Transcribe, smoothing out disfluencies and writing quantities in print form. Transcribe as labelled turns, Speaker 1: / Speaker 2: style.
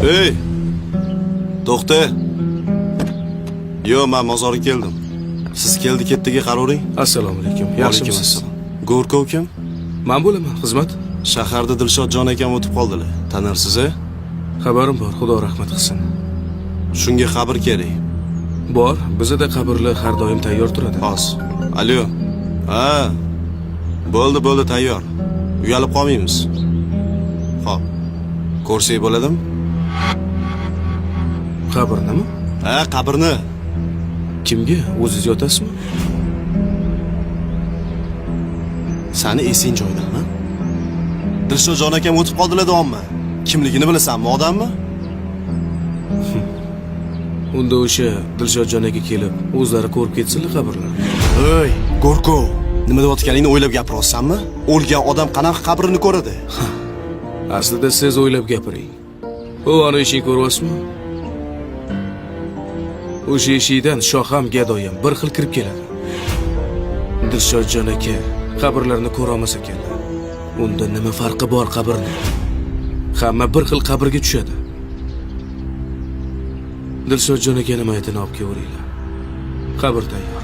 Speaker 1: Ey! To'xta. Yo, men mozorga keldim. Siz keldi-ketdiga qaravering.
Speaker 2: Assalomu alaykum. Yaxshimisiz?
Speaker 1: Go'rkov kim?
Speaker 2: Men bo'laman, xizmat.
Speaker 1: Shaharda Dilshodjon akam o'tib qoldilar. Tanirsiz-a?
Speaker 2: Xabarim bor, Xudo rahmat qilsin.
Speaker 1: Shunga xabar kerak.
Speaker 2: Bor, bizda qabrlar har doim tayyor turadi.
Speaker 1: Hos. Alo. Ha. Bo'ldi, tayyor. Uyalib qolmaymiz. Xo'p. Ko'rsak bo'ladimi?
Speaker 2: Qabrnimi?
Speaker 1: Ha, qabrni.
Speaker 2: Kimga? O'zingiz yotasizmi?
Speaker 1: Sani esing joydami? Dilshodjon akam o'tib qoldilar deyapman. Kimligini bilasanmi, odammi?
Speaker 2: Unda o'sha Dilshodjon aka kelib, o'zlari ko'rib ketsinlar qabrlarni.
Speaker 1: Ey, Go'rkov, nima deyotganingni o'ylab gapiryapsanmi? O'lgan odam qanaqa qabrini ko'radi?
Speaker 2: Aslida siz o'ylab gapiring. U ana ishni ko'ryapsizmi? O'sha eshikdan shoham gadoyam bir xil kirib keladi. Dilshodjon aka qabrlarni ko'ra olmas ekanlar. Unda nima farqi bor qabrni? Hamma bir xil qabrga tushadi. Dilshodjon aka nima aytini olib kelaveringlar. Qabr tayyor.